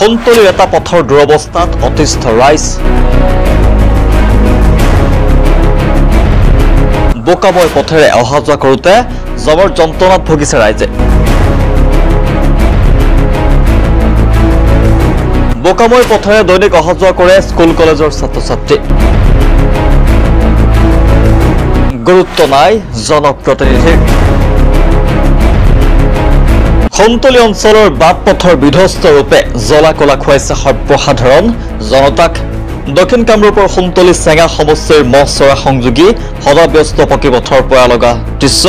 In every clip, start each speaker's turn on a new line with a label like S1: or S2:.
S1: সন্তলীৰ এটা পথৰ দুৰৱস্থাত অতিষ্ঠ ৰাইজ। বোকাময় পথেৰে অহা যোৱা কৰোঁতে জবৰ যন্ত্ৰণাত ভুগিছে ৰাইজে। বোকাময় পথেৰে দৈনিক অহা যোৱা কৰে স্কুল কলেজৰ ছাত্ৰ ছাত্ৰী। গুৰুত্ব নাই জনপ্ৰতিনিধিৰ। সন্তলী অঞ্চলৰ বাট পথৰ বিধ্বস্ত ৰূপে জ্বলা কলা খুৱাইছে সৰ্বসাধাৰণ জনতাক। দক্ষিণ কামৰূপৰ সন্তলী চেঙা সমষ্টিৰ মহচৰা সংযোগী সদাব্যস্ত পকীপথৰ পৰা লগা দৃশ্য।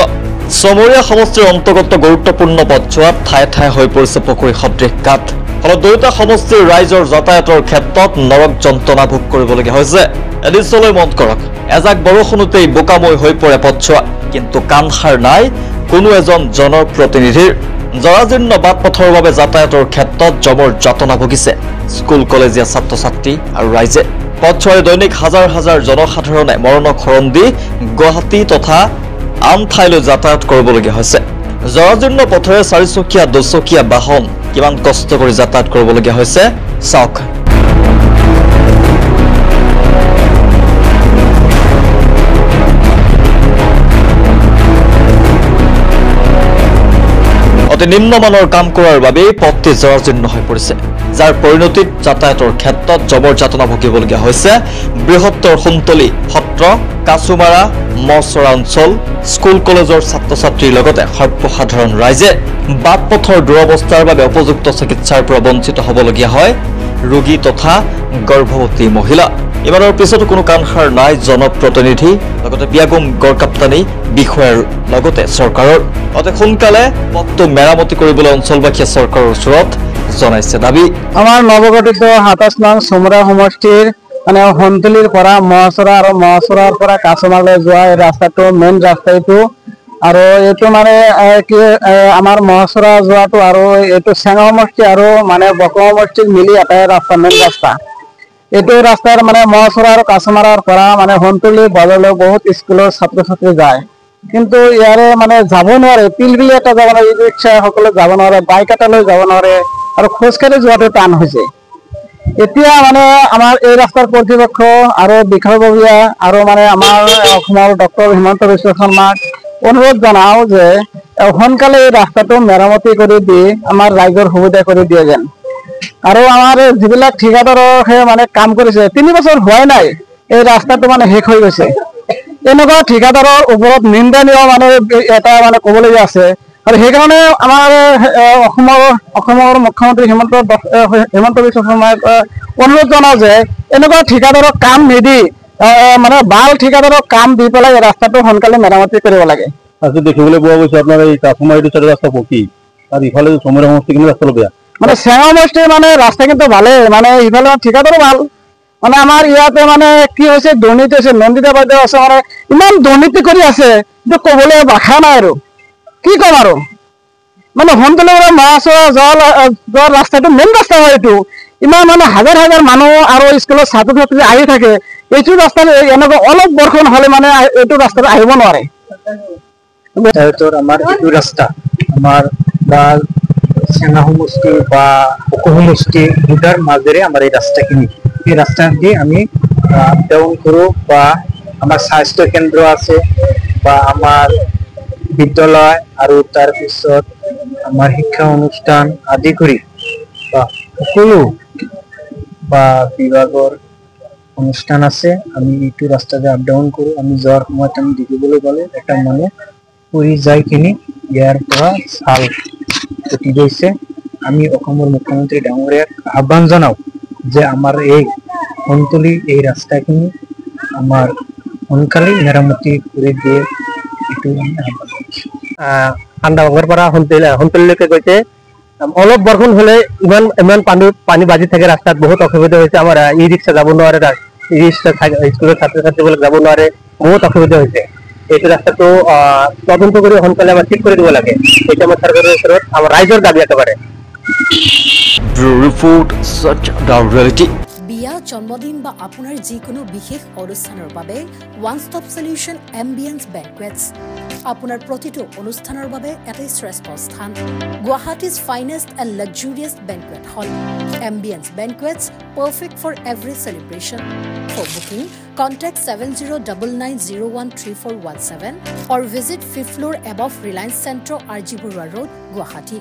S1: চমৰীয়া সমষ্টিৰ অন্তৰ্গত গুৰুত্বপূৰ্ণ পথছোৱাত ঠায়ে ঠায়ে হৈ পৰিছে পুখুৰী সদৃশ গাঁত। ফলত দুয়োটা সমষ্টিৰ ৰাইজৰ যাতায়াতৰ ক্ষেত্ৰত নৰক যন্ত্ৰণা ভোগ কৰিবলগীয়া হৈছে। এদিনলৈ মন কৰক, এজাক বৰষুণতেই বোকাময় হৈ পৰে পথছোৱা, কিন্তু কাণসাৰ নাই কোনো এজন জনপ্ৰতিনিধিৰ। জৰাজীৰ্ণ বাট পথৰ বাবে যাতায়াতৰ ক্ষেত্ৰত জমৰ যাতনা ভুগিছে স্কুল কলেজীয়া ছাত্ৰ ছাত্ৰী আৰু ৰাইজে। পথছোৱাৰে দৈনিক হাজাৰ হাজাৰ জনসাধাৰণে মৰণক শৰণ দি গুৱাহাটী তথা আন ঠাইলৈ যাতায়াত কৰিবলগীয়া হৈছে। জৰাজীৰ্ণ পথেৰে চাৰিচকীয়া দুচকীয়া বাহন কিমান কষ্ট কৰি যাতায়াত কৰিবলগীয়া হৈছে চাওক। অতি নিম্নমানৰ কাম কৰাৰ বাবেই পথটি জৰাজীৰ্ণ হৈ পৰিছে, যাৰ পৰিণতিত যাতায়াতৰ ক্ষেত্ৰত জমৰ যাতনা ভুগিবলগীয়া হৈছে বৃহত্তৰ সন্তলী সত্ৰ, কাছুমাৰা, মহচৰা অঞ্চল, স্কুল কলেজৰ ছাত্ৰ ছাত্ৰীৰ লগতে সৰ্বসাধাৰণ ৰাইজে। বাট পথৰ দুৰৱস্থাৰ বাবে উপযুক্ত চিকিৎসাৰ পৰা বঞ্চিত হ'বলগীয়া হয় ৰোগী তথা গৰ্ভৱতী মহিলা। ইমানৰ পিছতো কোনো কাণসাৰ নাই জনপ্ৰতিনিধি লগতে বিয়াগুম গড়কাপ্তানি বিষয়াৰ লগতে চৰকাৰৰ। অতি সোনকালে পথটো মেৰামতি কৰিবলৈ অঞ্চলবাসীয়ে চৰকাৰৰ ওচৰত জনাইছে দাবী।
S2: আমাৰ নৱগঠিত ২৭ নং চমৰা সমষ্টিৰ সন্তলীৰ পৰা মহচৰা আৰু মহচৰাৰ পৰা কাছমাৰলৈ যোৱা এই ৰাস্তাটো মেইন ৰাস্তা এইটো। আৰু এইটো কি আমাৰ মহচৰা যোৱাটো আৰু এইটো চেঙা সমষ্টি আৰু বকো সমষ্টিৰ মিলি এটাই ৰাস্তা, মেইন ৰাস্তা। এইটো ৰাস্তাৰ মহচৰা আৰু কাছমাৰাৰ পৰা সন্তলী বজাৰলৈ বহুত স্কুলৰ ছাত্ৰ ছাত্ৰী যায়, কিন্তু ইয়াৰে যাব নোৱাৰে। পিলবিলি এটা যাব নোৱাৰে, ই ৰিক্সা সকলে যাব নোৱাৰে, বাইক এটা লৈ যাব নোৱাৰে আৰু খোজকাঢ়ি যোৱাটো টান হৈছে। এতিয়া আমাৰ এই ৰাস্তাৰ কৰ্তৃপক্ষ আৰু বিষয়ববীয়া আৰু আমাৰ অসমৰ ডক্টৰ হিমন্ত বিশ্ব শৰ্মাক অনুৰোধ জনাও যে সোনকালে এই ৰাস্তাটো মেৰামতি কৰি দি আমাৰ ৰাইজৰ সুবিধা কৰি দিয়ে যেন। আৰু আমাৰ যিবিলাক ঠিকাদাৰৰ কাম কৰিছে ৩ বছৰ হোৱাই নাই, এই ৰাস্তাটো শেষ হৈ গৈছে। এনেকুৱা ঠিকাদাৰৰ ওপৰত নিন্দনীয় এটা ক'বলগীয়া আছে। আৰু সেইকাৰণে আমাৰ অসমৰ মুখ্যমন্ত্ৰী হিমন্ত বিশ্ব শৰ্মাই অনুৰোধ জনাও যে এনেকুৱা ঠিকাদাৰক কাম নিদি ভাল ঠিকাদাৰক কাম দি পেলাই এই ৰাস্তাটো সোনকালে মেৰামতি কৰিব লাগে।
S3: আজি দেখিবলৈ পোৱা গৈছে আপোনাৰ এই কাছমাৰীটো চাইডৰ ৰাস্তা পকী, আৰু ইফালে চমৰা সমষ্টি কিন্তু ৰাস্তা বেয়া।
S2: চেঙা সমষ্টিৰ ৰাস্তা কিন্তু ভালেই, ইফালে ঠিকাদাৰো ভাল। আমাৰ ইয়াতে কি হৈছে, দুৰ্নীতি হৈছে। নন্দিতা বাইদেউ আছে, ইমান দুৰ্নীতি কৰি আছে, কিন্তু ক'বলৈ ভাষা নাই আৰু কি ক'ম আৰু। সন্তলীৰ পৰা মহচৰা যোৱা ৰাস্তাটো মেইন ৰাস্তা হয় এইটো। ইমান হাজাৰ হাজাৰ মানুহ আৰু স্কুলৰ ছাত্ৰ ছাত্ৰী আহি থাকে। এইটো ৰাস্তাত এনেকুৱা অলপ বৰষুণ হ'লে এইটো ৰাস্তাত আহিব নোৱাৰে।
S4: আমাৰ এইটো ৰাস্তা আমাৰ চেঙা সমষ্টি বা বকো সমষ্টি দুটাৰ মাজেৰে আমাৰ এই ৰাস্তাখিনি, এই ৰাস্তাদি আমি আপ ডাউন কৰোঁ, বা আমাৰ স্বাস্থ্য কেন্দ্ৰ আছে বা আমাৰ বিদ্যালয় আৰু তাৰপিছত আমাৰ শিক্ষা অনুষ্ঠান আদি কৰি বা সকলো বা বিভাগৰ অনুষ্ঠান আছে। আমি এইটো ৰাস্তাতে আপ ডাউন কৰোঁ। আমি যোৱাৰ সময়ত আমি দেখিবলৈ গ'লে এটা পৰি যাই কিনি ইয়াৰ পৰা ছাল উঠি গৈছে। আমি অসমৰ মুখ্যমন্ত্ৰী ডাঙৰীয়াক আহ্বান জনাও যে আমাৰ এই সন্তলী এই ৰাস্তাখিনি আমাৰ সোনকালে মেৰামতি কৰি দিয়ে। এইটো
S3: আন্দাভাঙৰ পৰা সন্তলীলৈকে গৈছে। অলপ বৰষুণ হ'লে ইমান পানী বাজি থাকে ৰাস্তাত, বহুত অসুবিধা হৈছে। আমাৰ ই ৰিক্সা যাব নোৱাৰে, ই ৰিক্সা স্কুলৰ ছাত্ৰ ছাত্ৰীবিলাক যাব নোৱাৰে, বহুত অসুবিধা হৈছে। এইটো ৰাস্তাটো তদন্ত কৰি সোনকালে আমাৰ ঠিক কৰি দিব লাগে। এইটো আমাৰ চৰকাৰৰ ওচৰত আমাৰ ৰাইজৰ দাবী একেবাৰে।
S5: বিয়া, জন্মদিন বা আপোনাৰ যিকোনো বিশেষ অনুষ্ঠানৰ বাবে ওৱান ষ্টপ সলিউশন এম্বিয়েন্স বেংকুৱেটছ। আপোনাৰ প্ৰতিটো অনুষ্ঠানৰ বাবে এটাই শ্ৰেষ্ঠ স্থান গুৱাহাটী's finest and luxurious banquet hall ambience banquets perfect for every celebration for booking contact 7099013417 or visit 5th floor above Reliance Centro RG Burwa Road Guwahati